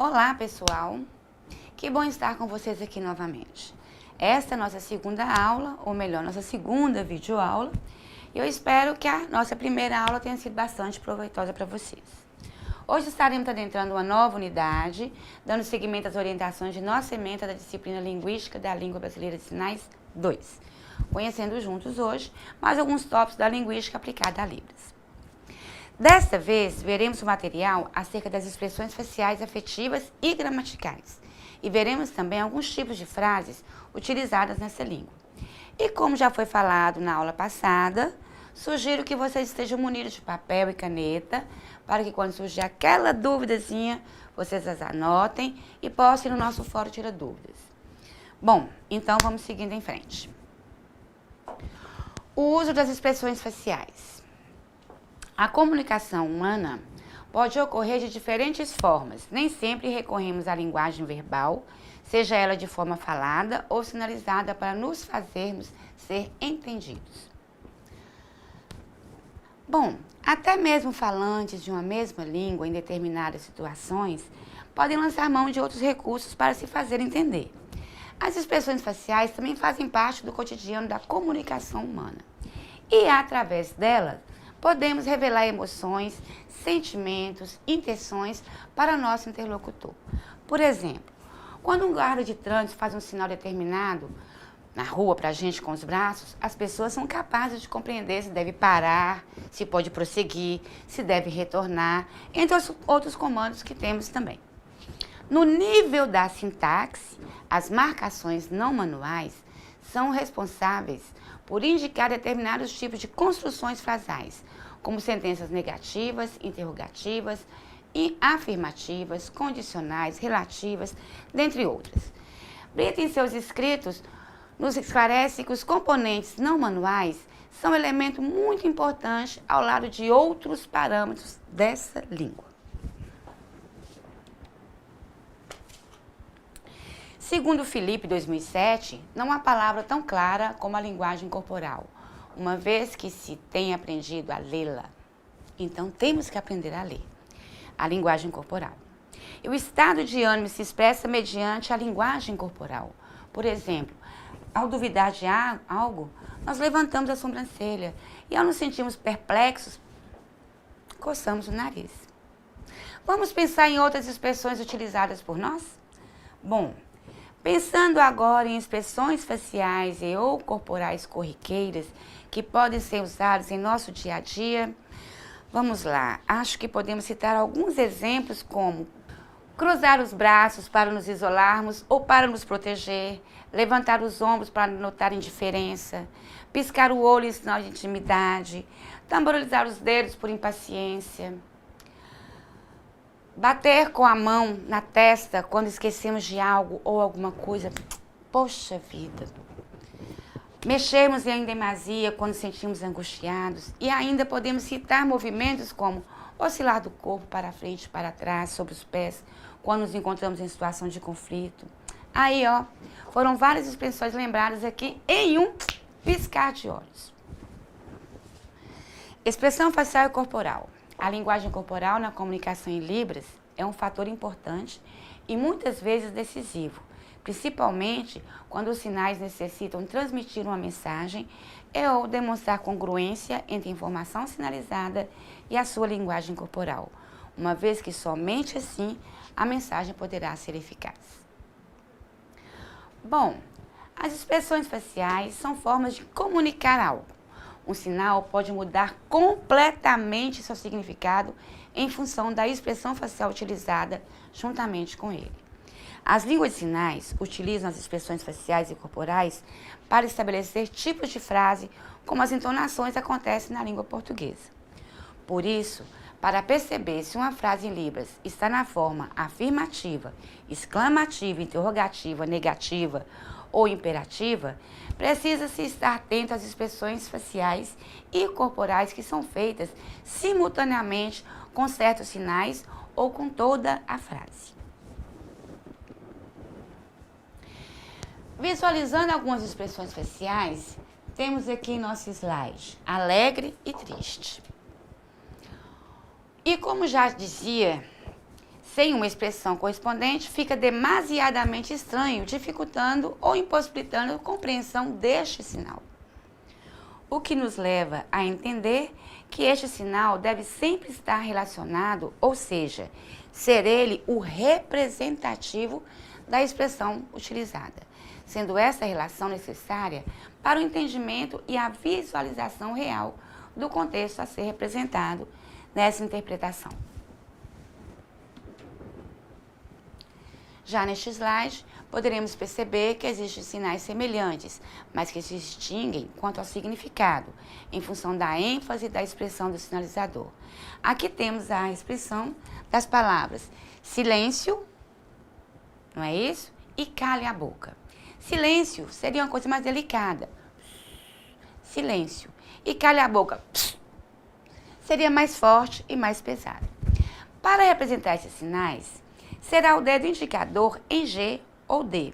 Olá, pessoal! Que bom estar com vocês aqui novamente. Esta é a nossa segunda aula, ou melhor, nossa segunda videoaula. E eu espero que a nossa primeira aula tenha sido bastante proveitosa para vocês. Hoje estaremos adentrando uma nova unidade, dando seguimento às orientações de nossa ementa da disciplina Linguística da Língua Brasileira de Sinais 2. Conhecendo juntos hoje mais alguns tópicos da linguística aplicada a Libras. Desta vez, veremos o material acerca das expressões faciais afetivas e gramaticais. E veremos também alguns tipos de frases utilizadas nessa língua. E como já foi falado na aula passada, sugiro que vocês estejam munidos de papel e caneta, para que quando surgir aquela duvidazinha, vocês as anotem e possam ir no nosso fórum tirar dúvidas. Bom, então vamos seguindo em frente. O uso das expressões faciais. A comunicação humana pode ocorrer de diferentes formas. Nem sempre recorremos à linguagem verbal, seja ela de forma falada ou sinalizada para nos fazermos ser entendidos. Bom, até mesmo falantes de uma mesma língua em determinadas situações podem lançar mão de outros recursos para se fazer entender. As expressões faciais também fazem parte do cotidiano da comunicação humana. E através delas, podemos revelar emoções, sentimentos, intenções para nosso interlocutor. Por exemplo, quando um guarda de trânsito faz um sinal determinado na rua para a gente com os braços, as pessoas são capazes de compreender se deve parar, se pode prosseguir, se deve retornar, entre os outros comandos que temos também. No nível da sintaxe, as marcações não manuais são responsáveis por indicar determinados tipos de construções frasais, como sentenças negativas, interrogativas, e afirmativas, condicionais, relativas, dentre outras. Brito, em seus escritos, nos esclarece que os componentes não manuais são um elemento muito importante ao lado de outros parâmetros dessa língua. Segundo Felipe, 2007, não há palavra tão clara como a linguagem corporal, uma vez que se tem aprendido a lê-la. Então, temos que aprender a ler a linguagem corporal. E o estado de ânimo se expressa mediante a linguagem corporal. Por exemplo, ao duvidar de algo, nós levantamos a sobrancelha e ao nos sentirmos perplexos, coçamos o nariz. Vamos pensar em outras expressões utilizadas por nós? Bom, pensando agora em expressões faciais e ou corporais corriqueiras que podem ser usadas em nosso dia a dia, vamos lá. Acho que podemos citar alguns exemplos como cruzar os braços para nos isolarmos ou para nos proteger, levantar os ombros para notar indiferença, piscar o olho em sinal de intimidade, tamborilizar os dedos por impaciência, bater com a mão na testa quando esquecemos de algo ou alguma coisa. Poxa vida! Mexermos em demasia quando sentimos angustiados. E ainda podemos citar movimentos como oscilar do corpo para frente e para trás, sobre os pés, quando nos encontramos em situação de conflito. Aí, ó, foram várias expressões lembradas aqui em um piscar de olhos. Expressão facial e corporal. A linguagem corporal na comunicação em Libras é um fator importante e muitas vezes decisivo, principalmente quando os sinais necessitam transmitir uma mensagem ou demonstrar congruência entre a informação sinalizada e a sua linguagem corporal, uma vez que somente assim a mensagem poderá ser eficaz. Bom, as expressões faciais são formas de comunicar algo. Um sinal pode mudar completamente seu significado em função da expressão facial utilizada juntamente com ele. As línguas de sinais utilizam as expressões faciais e corporais para estabelecer tipos de frase, como as entonações acontecem na língua portuguesa. Por isso, para perceber se uma frase em Libras está na forma afirmativa, exclamativa, interrogativa, negativa ou imperativa, precisa-se estar atento às expressões faciais e corporais que são feitas simultaneamente com certos sinais ou com toda a frase. Visualizando algumas expressões faciais, temos aqui em nosso slide alegre e triste. E como já dizia sem uma expressão correspondente, fica demasiadamente estranho, dificultando ou impossibilitando a compreensão deste sinal. O que nos leva a entender que este sinal deve sempre estar relacionado, ou seja, ser ele o representativo da expressão utilizada, sendo essa relação necessária para o entendimento e a visualização real do contexto a ser representado nessa interpretação. Já neste slide, poderemos perceber que existem sinais semelhantes, mas que se distinguem quanto ao significado, em função da ênfase da expressão do sinalizador. Aqui temos a expressão das palavras silêncio, não é isso? E cale a boca. Silêncio seria uma coisa mais delicada. Silêncio. E cale a boca. Seria mais forte e mais pesado. Para representar esses sinais, será o dedo indicador em G ou D,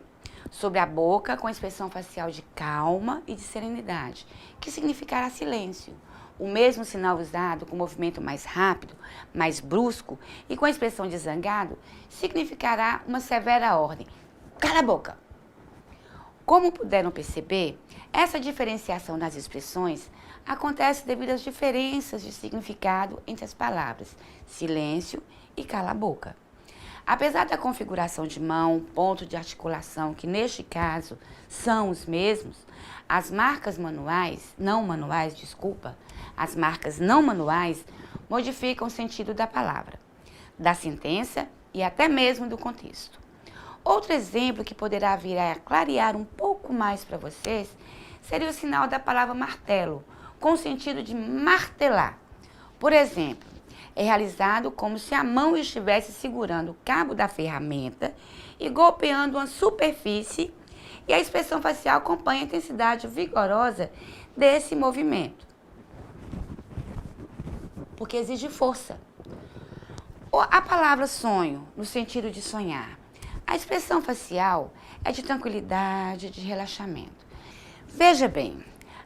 sobre a boca com expressão facial de calma e de serenidade, que significará silêncio. O mesmo sinal usado com movimento mais rápido, mais brusco e com a expressão de zangado, significará uma severa ordem. Cala a boca! Como puderam perceber, essa diferenciação das expressões acontece devido às diferenças de significado entre as palavras silêncio e cala a boca. Apesar da configuração de mão, ponto de articulação, que neste caso são os mesmos, as marcas não manuais modificam o sentido da palavra, da sentença e até mesmo do contexto. Outro exemplo que poderá vir a clarear um pouco mais para vocês seria o sinal da palavra martelo, com o sentido de martelar. Por exemplo, é realizado como se a mão estivesse segurando o cabo da ferramenta e golpeando uma superfície, e a expressão facial acompanha a intensidade vigorosa desse movimento, porque exige força. A palavra sonho, no sentido de sonhar, a expressão facial é de tranquilidade, de relaxamento. Veja bem,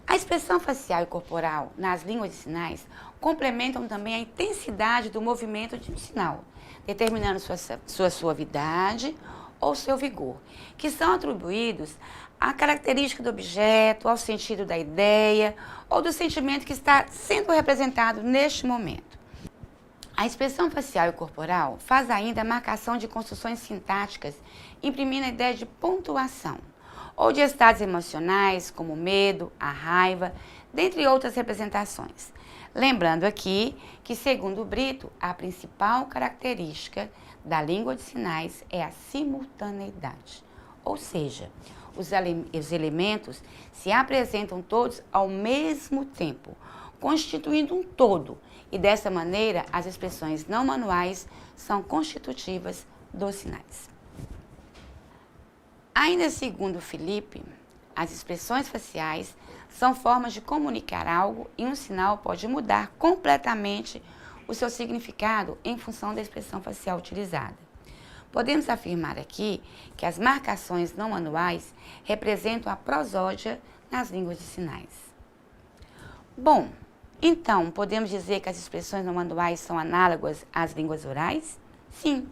a expressão facial e corporal nas línguas de sinais complementam também a intensidade do movimento de um sinal, determinando sua suavidade ou seu vigor, que são atribuídos à característica do objeto, ao sentido da ideia ou do sentimento que está sendo representado neste momento. A expressão facial e corporal faz ainda a marcação de construções sintáticas, imprimindo a ideia de pontuação, ou de estados emocionais, como o medo, a raiva, dentre outras representações. Lembrando aqui que, segundo Brito, a principal característica da língua de sinais é a simultaneidade, ou seja, os elementos se apresentam todos ao mesmo tempo, constituindo um todo, e dessa maneira as expressões não manuais são constitutivas dos sinais. Ainda segundo Felipe, as expressões faciais são formas de comunicar algo e um sinal pode mudar completamente o seu significado em função da expressão facial utilizada. Podemos afirmar aqui que as marcações não manuais representam a prosódia nas línguas de sinais. Bom, então, podemos dizer que as expressões não manuais são análogas às línguas orais? Sim,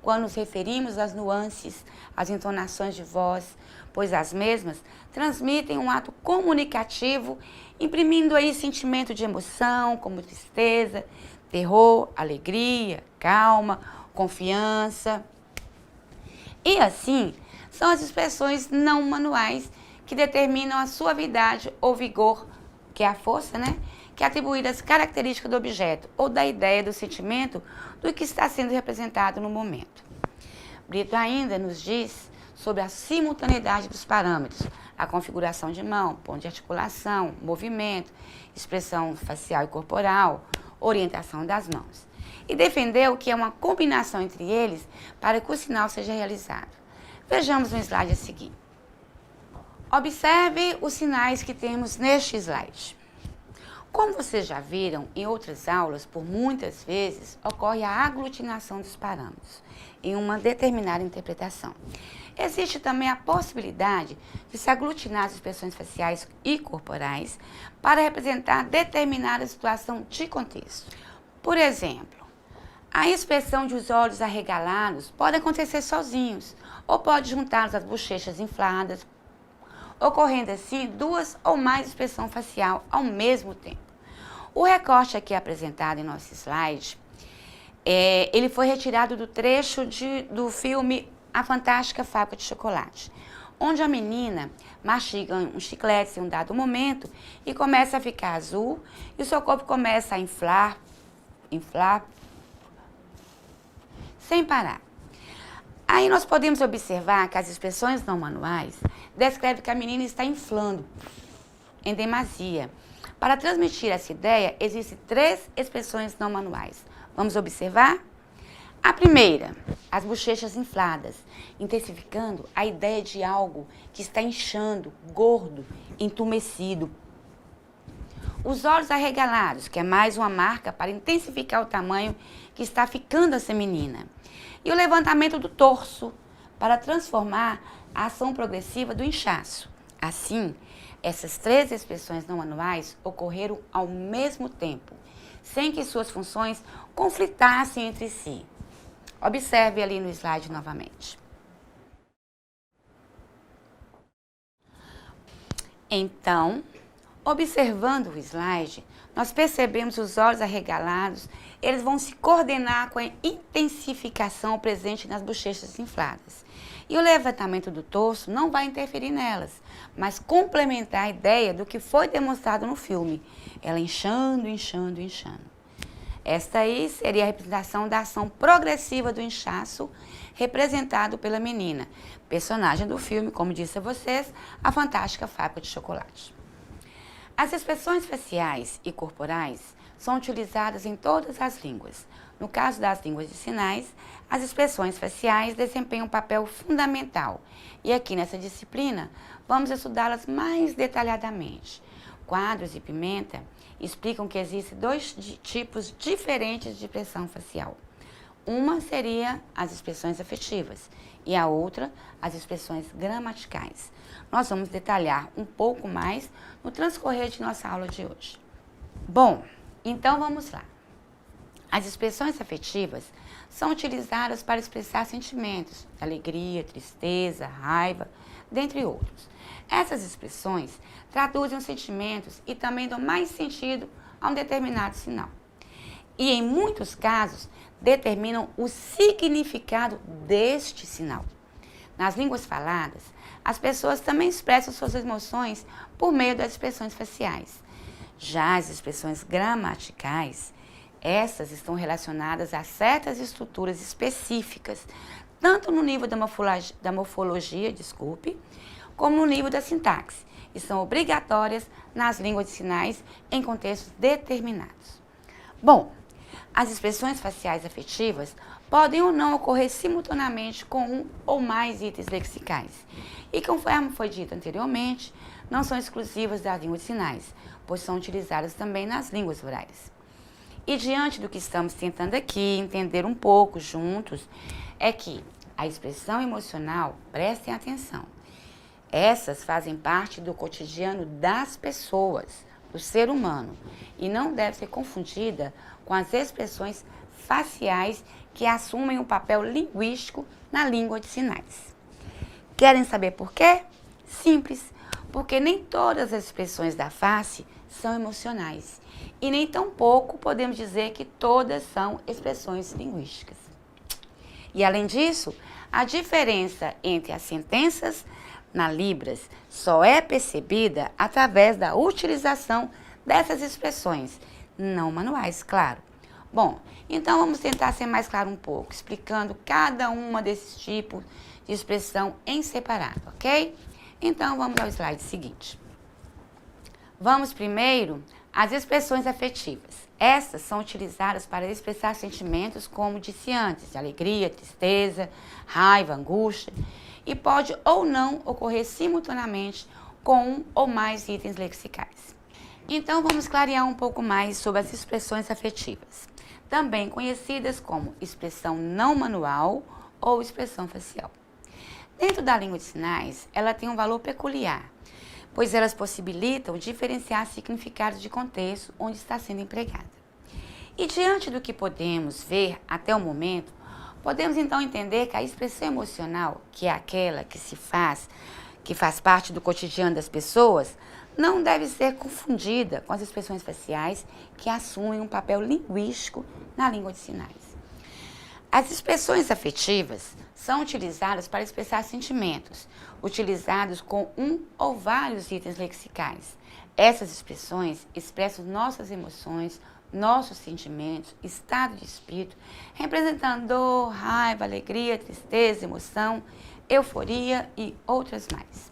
quando nos referimos às nuances, às entonações de voz, pois as mesmas transmitem um ato comunicativo, imprimindo aí sentimento de emoção, como tristeza, terror, alegria, calma, confiança. E assim, são as expressões não manuais que determinam a suavidade ou vigor, que é a força, que é atribuída às características do objeto ou da ideia do sentimento do que está sendo representado no momento. Brito ainda nos diz sobre a simultaneidade dos parâmetros, a configuração de mão, ponto de articulação, movimento, expressão facial e corporal, orientação das mãos. E defendeu que é uma combinação entre eles para que o sinal seja realizado. Vejamos no slide a seguir. Observe os sinais que temos neste slide. Como vocês já viram em outras aulas, por muitas vezes ocorre a aglutinação dos parâmetros em uma determinada interpretação. Existe também a possibilidade de se aglutinar as expressões faciais e corporais para representar determinada situação de contexto. Por exemplo, A expressão de os olhos arregalados pode acontecer sozinhos, ou pode juntá-los às bochechas infladas, ocorrendo assim duas ou mais expressões faciais ao mesmo tempo. O recorte aqui apresentado em nosso slide, ele foi retirado do trecho do filme A Fantástica Fábrica de Chocolate, onde a menina mastiga um chiclete em um dado momento e começa a ficar azul e o seu corpo começa a inflar, sem parar. Aí nós podemos observar que as expressões não manuais descrevem que a menina está inflando em demasia. Para transmitir essa ideia, existem 3 expressões não manuais. Vamos observar? A primeira, as bochechas infladas, intensificando a ideia de algo que está inchando, gordo, entumecido. Os olhos arregalados, que é mais uma marca para intensificar o tamanho que está ficando essa menina. E o levantamento do torso, para transformar a ação progressiva do inchaço. Assim, essas 3 expressões não manuais ocorreram ao mesmo tempo, sem que suas funções conflitassem entre si. Observe ali no slide novamente. Então, observando o slide, nós percebemos os olhos arregalados, eles vão se coordenar com a intensificação presente nas bochechas infladas. E o levantamento do torso não vai interferir nelas, mas complementar a ideia do que foi demonstrado no filme. Ela inchando, inchando, inchando. Esta aí seria a representação da ação progressiva do inchaço, representado pela menina, personagem do filme, como disse a vocês, A Fantástica Fábrica de Chocolate. As expressões faciais e corporais são utilizadas em todas as línguas. No caso das línguas de sinais, as expressões faciais desempenham um papel fundamental. E aqui nessa disciplina, vamos estudá-las mais detalhadamente. Quadros e Pimenta explicam que existem 2 tipos diferentes de expressão facial. Uma seria as expressões afetivas e a outra, as expressões gramaticais. Nós vamos detalhar um pouco mais no transcorrer de nossa aula de hoje. Bom, então vamos lá. As expressões afetivas são utilizadas para expressar sentimentos, alegria, tristeza, raiva, dentre outros. Essas expressões traduzem os sentimentos e também dão mais sentido a um determinado sinal. E, em muitos casos, determinam o significado deste sinal. Nas línguas faladas, as pessoas também expressam suas emoções por meio das expressões faciais. Já as expressões gramaticais, essas estão relacionadas a certas estruturas específicas, tanto no nível da morfologia, como no nível da sintaxe, e são obrigatórias nas línguas de sinais em contextos determinados. Bom, as expressões faciais afetivas podem ou não ocorrer simultaneamente com um ou mais itens lexicais. E conforme foi dito anteriormente, não são exclusivas das línguas de sinais, pois são utilizadas também nas línguas orais. E diante do que estamos tentando aqui entender um pouco juntos, é que a expressão emocional, prestem atenção, essas fazem parte do cotidiano das pessoas, do ser humano, e não deve ser confundida com as expressões faciais que assumem um papel linguístico na língua de sinais. Querem saber por quê? Simples, porque nem todas as expressões da face são emocionais e nem tampouco podemos dizer que todas são expressões linguísticas. E além disso, a diferença entre as sentenças na Libras só é percebida através da utilização dessas expressões, não manuais, claro. Bom, então vamos tentar ser mais claro um pouco, explicando cada uma desses tipos de expressão em separado, ok? Então vamos ao slide seguinte. Vamos primeiro às expressões afetivas. Essas são utilizadas para expressar sentimentos, como disse antes, de alegria, tristeza, raiva, angústia, e pode ou não ocorrer simultaneamente com um ou mais itens lexicais. Então vamos clarear um pouco mais sobre as expressões afetivas, também conhecidas como expressão não manual ou expressão facial. Dentro da língua de sinais, ela tem um valor peculiar, pois elas possibilitam diferenciar significados de contexto onde está sendo empregada. E diante do que podemos ver até o momento, podemos então entender que a expressão emocional, que é aquela que faz parte do cotidiano das pessoas, não deve ser confundida com as expressões faciais que assumem um papel linguístico na língua de sinais. As expressões afetivas são utilizadas para expressar sentimentos, utilizados com um ou vários itens lexicais. Essas expressões expressam nossas emoções, nossos sentimentos, estado de espírito, representando dor, raiva, alegria, tristeza, emoção, euforia e outras mais.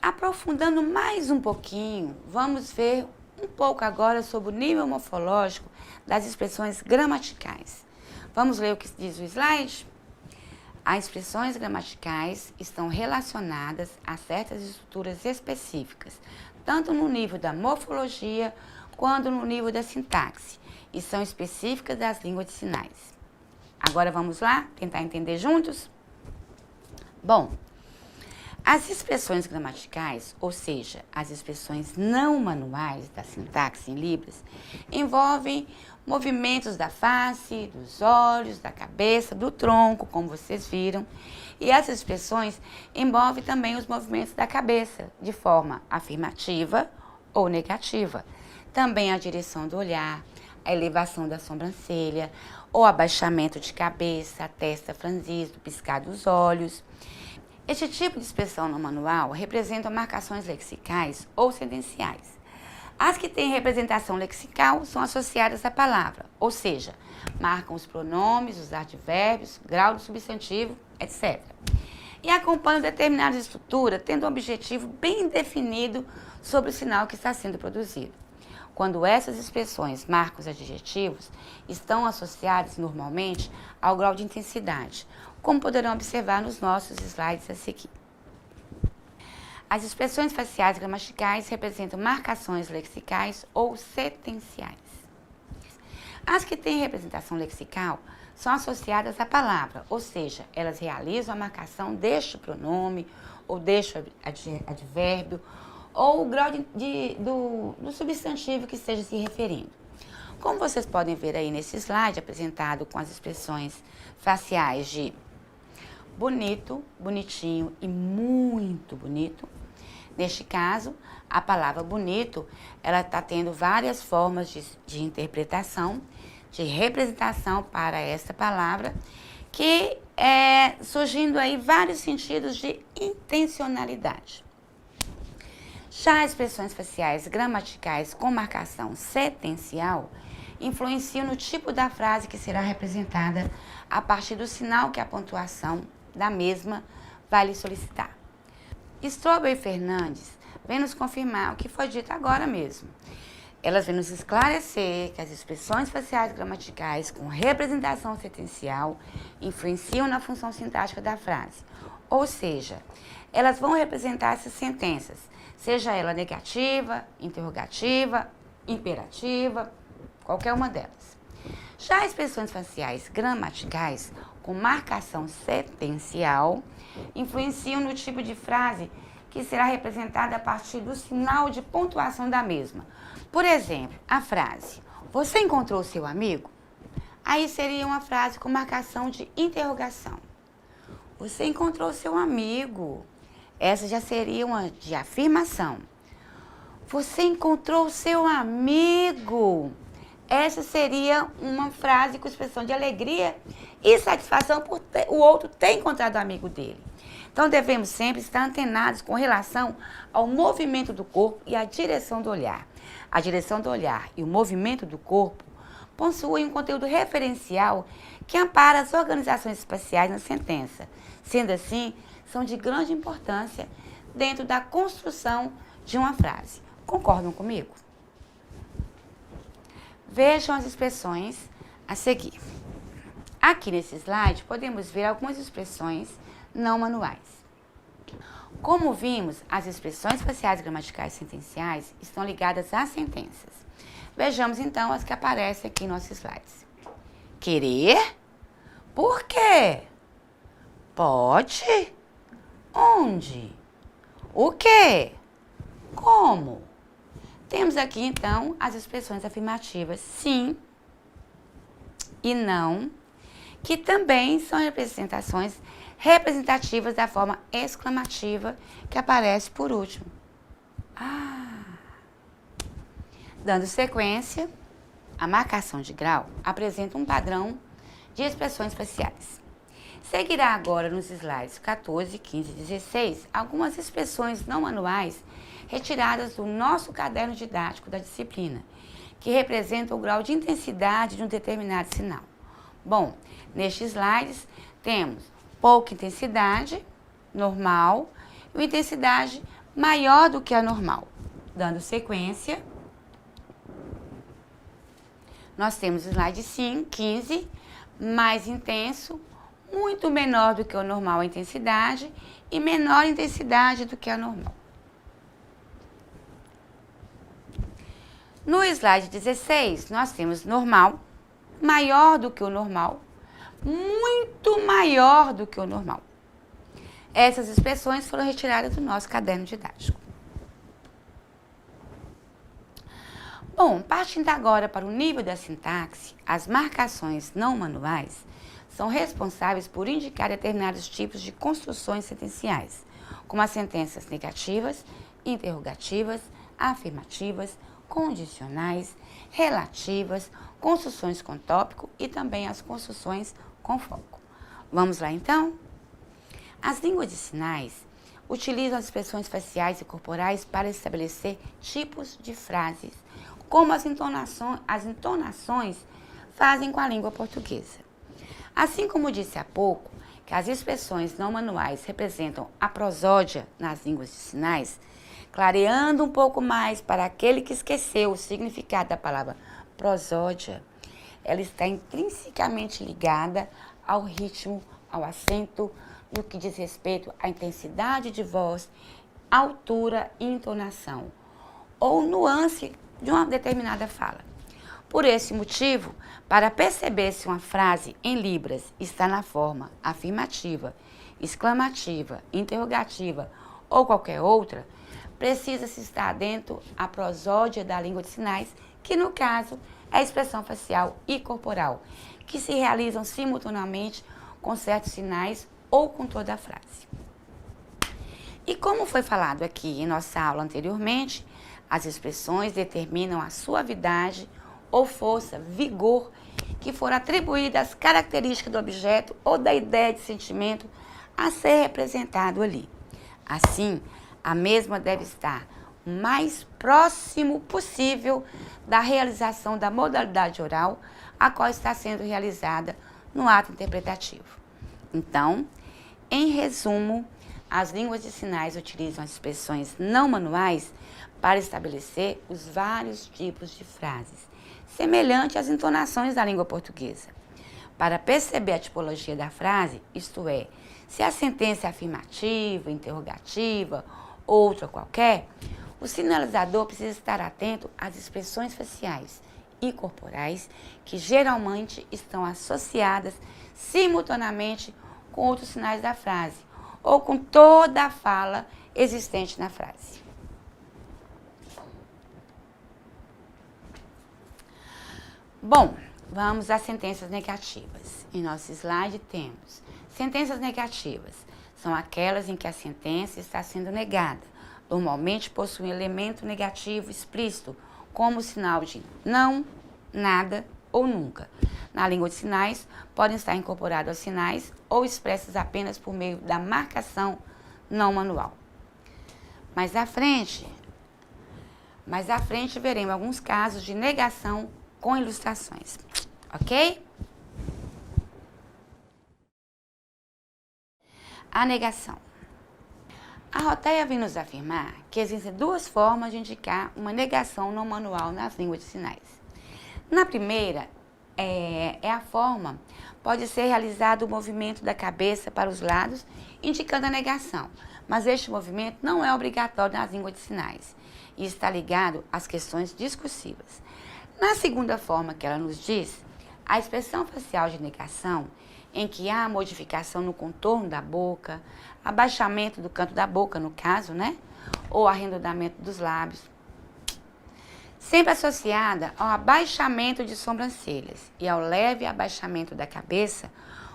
Aprofundando mais um pouquinho, vamos ver um pouco agora sobre o nível morfológico das expressões gramaticais. Vamos ler o que diz o slide? As expressões gramaticais estão relacionadas a certas estruturas específicas, tanto no nível da morfologia quanto no nível da sintaxe, e são específicas das línguas de sinais. Agora vamos lá tentar entender juntos? Bom, as expressões gramaticais, ou seja, as expressões não manuais da sintaxe em Libras, envolvem movimentos da face, dos olhos, da cabeça, do tronco, como vocês viram. E essas expressões envolvem também os movimentos da cabeça, de forma afirmativa ou negativa. Também a direção do olhar, a elevação da sobrancelha, ou abaixamento de cabeça, a testa franzida, o piscar dos olhos. Este tipo de expressão no manual representa marcações lexicais ou sentenciais. As que têm representação lexical são associadas à palavra, ou seja, marcam os pronomes, os advérbios, grau do substantivo, etc. E acompanham determinada estrutura, tendo um objetivo bem definido sobre o sinal que está sendo produzido. Quando essas expressões marcam os adjetivos, estão associadas normalmente ao grau de intensidade, como poderão observar nos nossos slides a seguir. As expressões faciais gramaticais representam marcações lexicais ou sentenciais. As que têm representação lexical são associadas à palavra, ou seja, elas realizam a marcação deste pronome ou deste advérbio ou o grau do substantivo que esteja se referindo. Como vocês podem ver aí nesse slide apresentado com as expressões faciais de bonito, bonitinho e muito bonito. Neste caso, a palavra bonito, ela está tendo várias formas de interpretação, de representação para essa palavra, que surgindo aí vários sentidos de intencionalidade. Já as expressões faciais gramaticais com marcação sentencial influenciam no tipo da frase que será representada a partir do sinal que a pontuação da mesma vai lhe solicitar. Strobel e Fernandes vêm nos confirmar o que foi dito agora mesmo. Elas vêm nos esclarecer que as expressões faciais gramaticais com representação sentencial influenciam na função sintática da frase. Ou seja, elas vão representar essas sentenças, seja ela negativa, interrogativa, imperativa, qualquer uma delas. Já as expressões faciais gramaticais com marcação sentencial influenciam no tipo de frase que será representada a partir do sinal de pontuação da mesma. Por exemplo, a frase, você encontrou seu amigo? Aí seria uma frase com marcação de interrogação. Você encontrou seu amigo? Essa já seria uma de afirmação. Você encontrou seu amigo? Essa seria uma frase com expressão de alegria e satisfação por o outro ter encontrado o amigo dele. Então, devemos sempre estar antenados com relação ao movimento do corpo e à direção do olhar. A direção do olhar e o movimento do corpo possuem um conteúdo referencial que ampara as organizações espaciais na sentença. Sendo assim, são de grande importância dentro da construção de uma frase. Concordam comigo? Vejam as expressões a seguir. Aqui nesse slide, podemos ver algumas expressões não manuais. Como vimos, as expressões faciais gramaticais sentenciais estão ligadas às sentenças. Vejamos então as que aparecem aqui em nossos slides. Querer? Por quê? Pode? Onde? O quê? Como? Temos aqui, então, as expressões afirmativas sim e não, que também são representativas da forma exclamativa que aparece por último. Dando sequência, a marcação de grau apresenta um padrão de expressões faciais. Seguirá agora nos slides 14, 15 e 16 algumas expressões não manuais retiradas do nosso caderno didático da disciplina, que representam o grau de intensidade de um determinado sinal. Bom, nestes slides temos pouca intensidade, normal, e uma intensidade maior do que a normal. Dando sequência, nós temos o slide 15, mais intenso, muito menor do que o normal a intensidade e menor intensidade do que a normal. No slide 16, nós temos normal, maior do que o normal, muito maior do que o normal. Essas expressões foram retiradas do nosso caderno didático. Bom, partindo agora para o nível da sintaxe, as marcações não manuais são responsáveis por indicar determinados tipos de construções sentenciais, como as sentenças negativas, interrogativas, afirmativas, condicionais, relativas, construções com tópico e também as construções com foco. Vamos lá então? As línguas de sinais utilizam as expressões faciais e corporais para estabelecer tipos de frases, como as entonações fazem com a língua portuguesa. Assim como disse há pouco, que as expressões não manuais representam a prosódia nas línguas de sinais, clareando um pouco mais para aquele que esqueceu o significado da palavra prosódia, ela está intrinsecamente ligada ao ritmo, ao acento, no que diz respeito à intensidade de voz, altura e entonação, ou nuance de uma determinada fala. Por esse motivo, para perceber se uma frase em libras está na forma afirmativa, exclamativa, interrogativa ou qualquer outra, precisa-se estar atento à prosódia da língua de sinais, que no caso é a expressão facial e corporal, que se realizam simultaneamente com certos sinais ou com toda a frase. E como foi falado aqui em nossa aula anteriormente, as expressões determinam a suavidade ou força, vigor, que for atribuída às características do objeto ou da ideia de sentimento a ser representado ali. Assim, a mesma deve estar o mais próximo possível da realização da modalidade oral, a qual está sendo realizada no ato interpretativo. Então, em resumo, as línguas de sinais utilizam as expressões não manuais para estabelecer os vários tipos de frases, semelhante às entonações da língua portuguesa. Para perceber a tipologia da frase, isto é, se a sentença é afirmativa, interrogativa, outra qualquer, o sinalizador precisa estar atento às expressões faciais e corporais que geralmente estão associadas simultaneamente com outros sinais da frase ou com toda a fala existente na frase. Bom, vamos às sentenças negativas. Em nosso slide temos sentenças negativas. São aquelas em que a sentença está sendo negada. Normalmente possuem um elemento negativo explícito, como o sinal de não, nada ou nunca. Na língua de sinais, podem estar incorporados aos sinais ou expressos apenas por meio da marcação não manual. Mais à frente veremos alguns casos de negação com ilustrações, ok? A negação. A Roteia vem nos afirmar que existem duas formas de indicar uma negação não manual nas línguas de sinais. Na primeira, a forma pode ser realizado o movimento da cabeça para os lados, indicando a negação, mas este movimento não é obrigatório nas línguas de sinais e está ligado às questões discursivas. Na segunda forma que ela nos diz, a expressão facial de negação, em que há modificação no contorno da boca, abaixamento do canto da boca, no caso, né? Ou arredondamento dos lábios. sempre associada ao abaixamento de sobrancelhas e ao leve abaixamento da cabeça,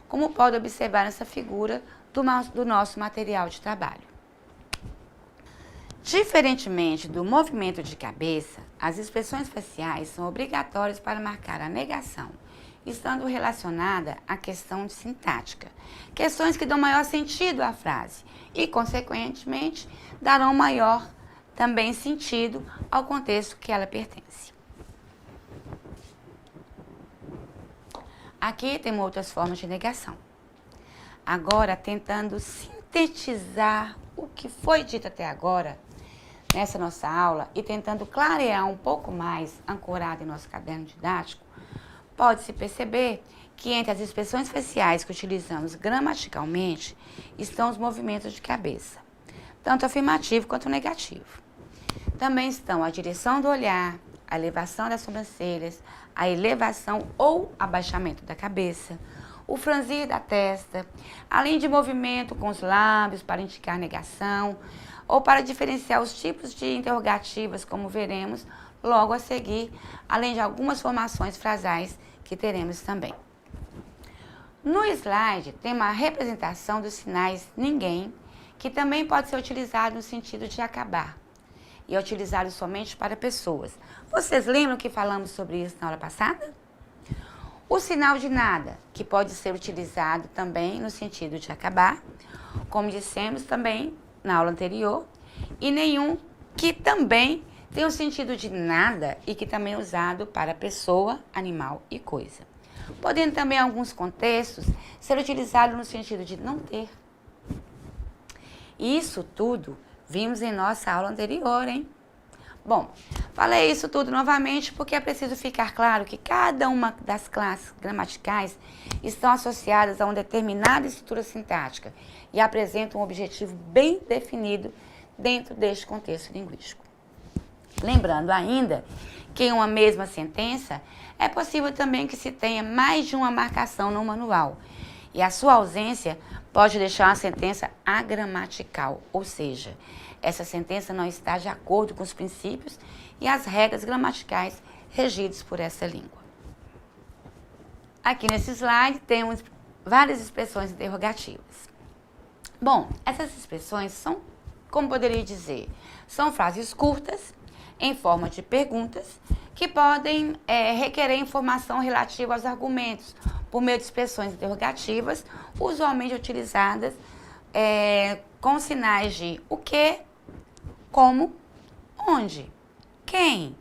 como pode observar nessa figura do nosso material de trabalho. Diferentemente do movimento de cabeça, as expressões faciais são obrigatórias para marcar a negação, estando relacionada à questão sintática, questões que dão maior sentido à frase e, consequentemente, darão maior também sentido ao contexto que ela pertence. Aqui temos outras formas de negação. Agora, tentando sintetizar o que foi dito até agora, nessa nossa aula, e tentando clarear um pouco mais, ancorado em nosso caderno didático, pode-se perceber que entre as expressões faciais que utilizamos gramaticalmente estão os movimentos de cabeça, tanto afirmativo quanto negativo. Também estão a direção do olhar, a elevação das sobrancelhas, a elevação ou abaixamento da cabeça, o franzir da testa, além de movimento com os lábios para indicar negação ou para diferenciar os tipos de interrogativas, como veremos logo a seguir, além de algumas formações frasais que teremos também. No slide tem uma representação dos sinais ninguém, que também pode ser utilizado no sentido de acabar e é utilizado somente para pessoas. Vocês lembram que falamos sobre isso na aula passada? O sinal de nada, que pode ser utilizado também no sentido de acabar, como dissemos também na aula anterior, e nenhum, que também tem o sentido de nada e que também é usado para pessoa, animal e coisa. Podendo também, em alguns contextos, ser utilizado no sentido de não ter. Isso tudo vimos em nossa aula anterior, hein? Bom, falei isso tudo novamente porque é preciso ficar claro que cada uma das classes gramaticais estão associadas a uma determinada estrutura sintática e apresentam um objetivo bem definido dentro deste contexto linguístico. Lembrando ainda que em uma mesma sentença é possível também que se tenha mais de uma marcação no manual e a sua ausência pode deixar uma sentença agramatical, ou seja, essa sentença não está de acordo com os princípios e as regras gramaticais regidos por essa língua. Aqui nesse slide temos várias expressões interrogativas. Bom, essas expressões são, como poderia dizer, são frases curtas, em forma de perguntas, que podem requerer informação relativa aos argumentos, por meio de expressões interrogativas, usualmente utilizadas com sinais de o que, como, onde, quem,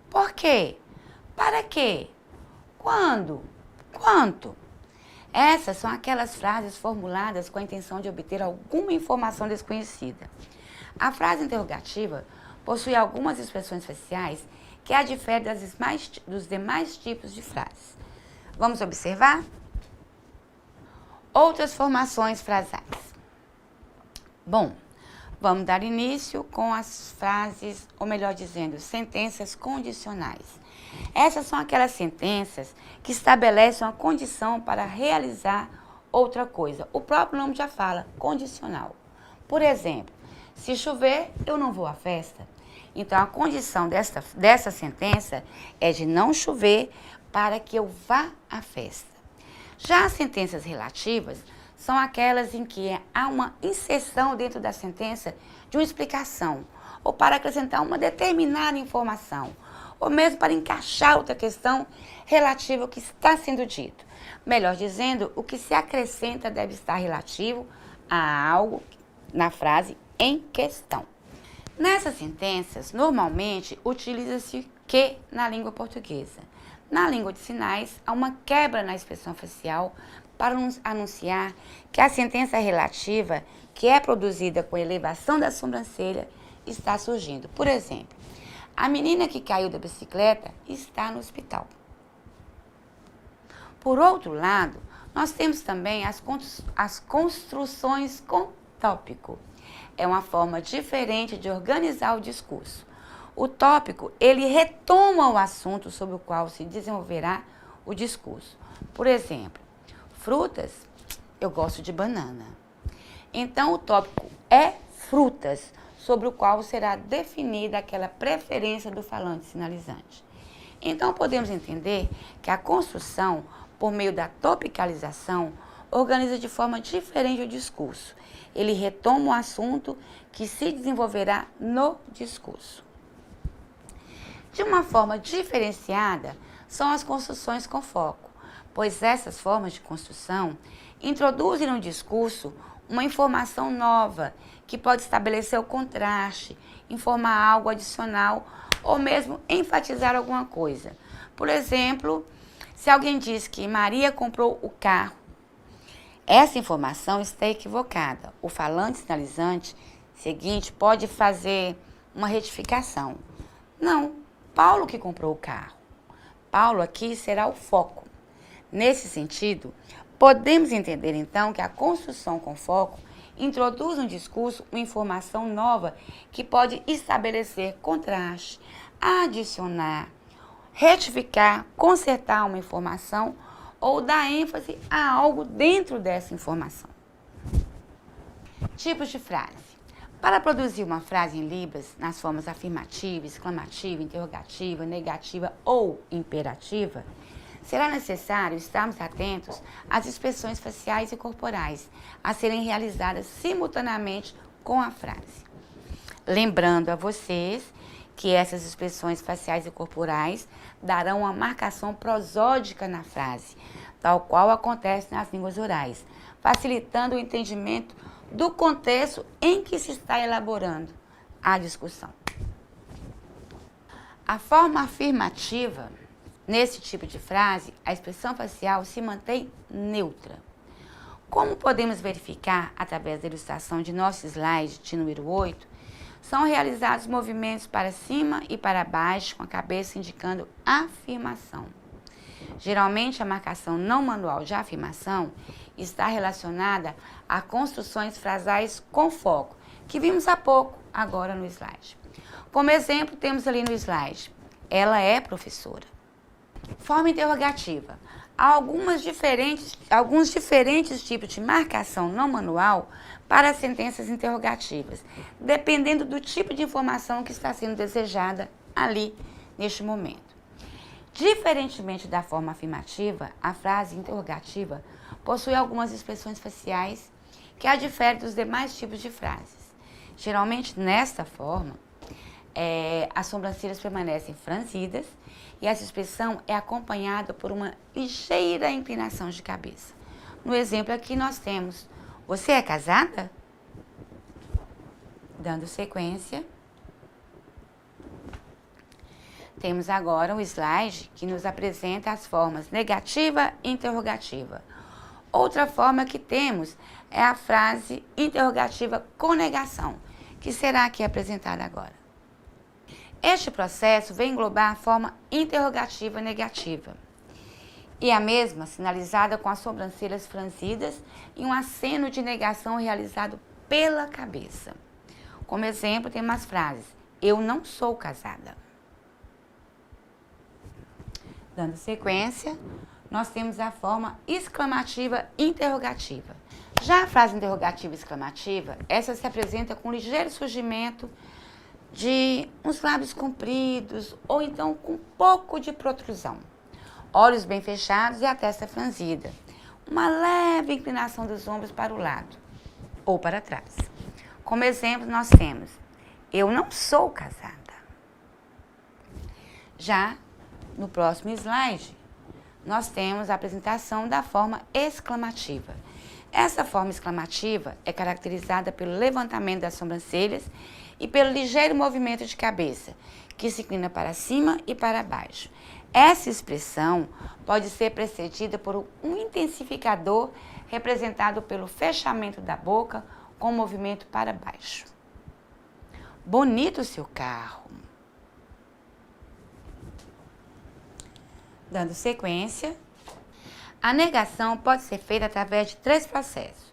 por quê, para quê, quando, quanto. Essas são aquelas frases formuladas com a intenção de obter alguma informação desconhecida. A frase interrogativa possui algumas expressões faciais que a diferem dos demais tipos de frases. Vamos observar? Outras formações frasais. Bom, vamos dar início com as frases, ou melhor dizendo, sentenças condicionais. Essas são aquelas sentenças que estabelecem uma condição para realizar outra coisa. O próprio nome já fala, condicional. Por exemplo, se chover, eu não vou à festa. Então, a condição dessa sentença é de não chover para que eu vá à festa. Já as sentenças relativas são aquelas em que há uma inserção dentro da sentença de uma explicação, ou para acrescentar uma determinada informação, ou mesmo para encaixar outra questão relativa ao que está sendo dito. Melhor dizendo, o que se acrescenta deve estar relativo a algo na frase em questão. Nessas sentenças, normalmente, utiliza-se que na língua portuguesa. Na língua de sinais, há uma quebra na expressão facial para nos anunciar que a sentença relativa, que é produzida com elevação da sobrancelha, está surgindo. Por exemplo, a menina que caiu da bicicleta está no hospital. Por outro lado, nós temos também as construções com tópico. É uma forma diferente de organizar o discurso. O tópico, ele retoma o assunto sobre o qual se desenvolverá o discurso. Por exemplo, frutas, eu gosto de banana. Então, o tópico é frutas, sobre o qual será definida aquela preferência do falante sinalizante. Então, podemos entender que a construção, por meio da topicalização, organiza de forma diferente o discurso. Ele retoma o assunto que se desenvolverá no discurso. De uma forma diferenciada, são as construções com foco, pois essas formas de construção introduzem no discurso uma informação nova, que pode estabelecer o contraste, informar algo adicional ou mesmo enfatizar alguma coisa. Por exemplo, se alguém diz que Maria comprou o carro, essa informação está equivocada. O falante sinalizante seguinte pode fazer uma retificação. Não, Paulo que comprou o carro. Paulo aqui será o foco. Nesse sentido, podemos entender então que a construção com foco introduz no discurso uma informação nova que pode estabelecer contraste, adicionar, retificar, consertar uma informação ou dar ênfase a algo dentro dessa informação. Tipos de frase. Para produzir uma frase em Libras, nas formas afirmativa, exclamativa, interrogativa, negativa ou imperativa, será necessário estarmos atentos às expressões faciais e corporais a serem realizadas simultaneamente com a frase. Lembrando a vocês que essas expressões faciais e corporais darão uma marcação prosódica na frase, tal qual acontece nas línguas orais, facilitando o entendimento do contexto em que se está elaborando a discussão. A forma afirmativa, nesse tipo de frase, a expressão facial se mantém neutra. Como podemos verificar através da ilustração de nosso slide de número 8, são realizados movimentos para cima e para baixo, com a cabeça indicando afirmação. Geralmente, a marcação não manual de afirmação está relacionada a construções frasais com foco, que vimos há pouco agora no slide. Como exemplo, temos ali no slide, ela é professora. Forma interrogativa. Há alguns diferentes tipos de marcação não manual para as sentenças interrogativas, dependendo do tipo de informação que está sendo desejada ali neste momento. Diferentemente da forma afirmativa, a frase interrogativa possui algumas expressões faciais que a diferem dos demais tipos de frases. Geralmente, nesta forma, as sobrancelhas permanecem franzidas e essa expressão é acompanhada por uma ligeira inclinação de cabeça. No exemplo aqui nós temos, você é casada? Dando sequência, temos agora um slide que nos apresenta as formas negativa e interrogativa. Outra forma que temos é a frase interrogativa com negação, que será aqui apresentada agora. Este processo vem englobar a forma interrogativa negativa, e a mesma sinalizada com as sobrancelhas franzidas e um aceno de negação realizado pela cabeça. Como exemplo, temos as frases, eu não sou casada. Dando sequência, nós temos a forma exclamativa interrogativa. Já a frase interrogativa exclamativa, essa se apresenta com ligeiro surgimento de uns lábios compridos ou então com um pouco de protrusão, olhos bem fechados e a testa franzida, uma leve inclinação dos ombros para o lado ou para trás. Como exemplo, nós temos, eu não sou casada. Já no próximo slide, nós temos a apresentação da forma exclamativa. Essa forma exclamativa é caracterizada pelo levantamento das sobrancelhas e pelo ligeiro movimento de cabeça, que se inclina para cima e para baixo. Essa expressão pode ser precedida por um intensificador representado pelo fechamento da boca com movimento para baixo. Bonito o seu carro. Dando sequência, a negação pode ser feita através de 3 processos.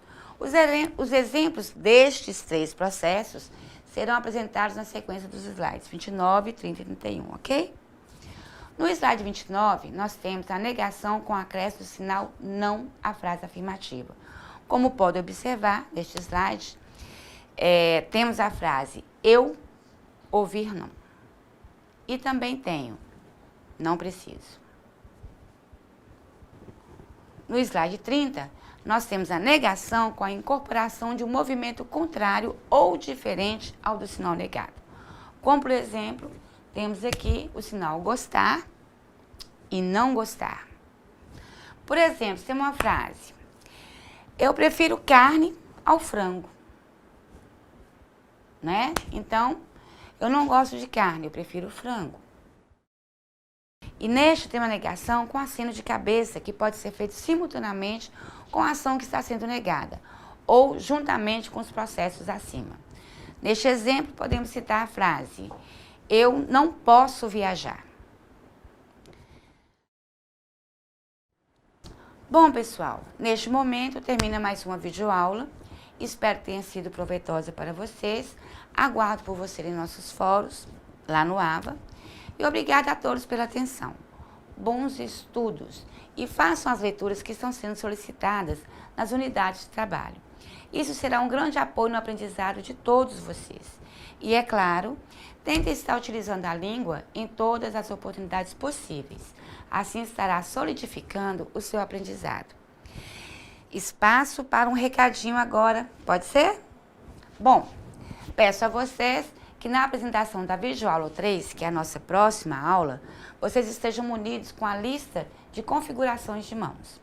Os exemplos destes 3 processos serão apresentados na sequência dos slides 29, 30 e 31, ok? No slide 29, nós temos a negação com acréscimo do sinal não à frase afirmativa. Como pode observar neste slide, temos a frase eu ouvir não. E também tenho não preciso. No slide 30, nós temos a negação com a incorporação de um movimento contrário ou diferente ao do sinal negado. Como, por exemplo, temos aqui o sinal gostar e não gostar. Por exemplo, tem uma frase: eu prefiro carne ao frango. Né? Então, eu não gosto de carne, eu prefiro frango. E neste tem uma negação com aceno de cabeça, que pode ser feito simultaneamente com a ação que está sendo negada, ou juntamente com os processos acima. Neste exemplo, podemos citar a frase: eu não posso viajar. Bom, pessoal, neste momento termina mais uma videoaula. Espero que tenha sido proveitosa para vocês. Aguardo por vocês em nossos fóruns, lá no AVA. E obrigada a todos pela atenção. Bons estudos e façam as leituras que estão sendo solicitadas nas unidades de trabalho. Isso será um grande apoio no aprendizado de todos vocês. E, é claro, tentem estar utilizando a língua em todas as oportunidades possíveis. Assim estará solidificando o seu aprendizado. Espaço para um recadinho agora, pode ser? Bom, peço a vocês que na apresentação da videoaula 3, que é a nossa próxima aula, vocês estejam munidos com a lista de configurações de mãos.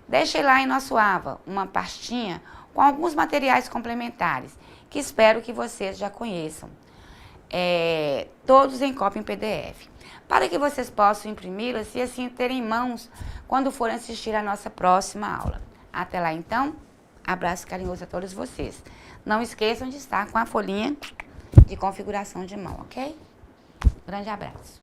Deixem lá em nosso AVA uma pastinha com alguns materiais complementares, que espero que vocês já conheçam, todos em cópia em PDF, para que vocês possam imprimi-las e assim terem em mãos quando forem assistir a nossa próxima aula. Até lá então, abraço carinhoso a todos vocês. Não esqueçam de estar com a folhinha de configuração de mão, ok? Grande abraço.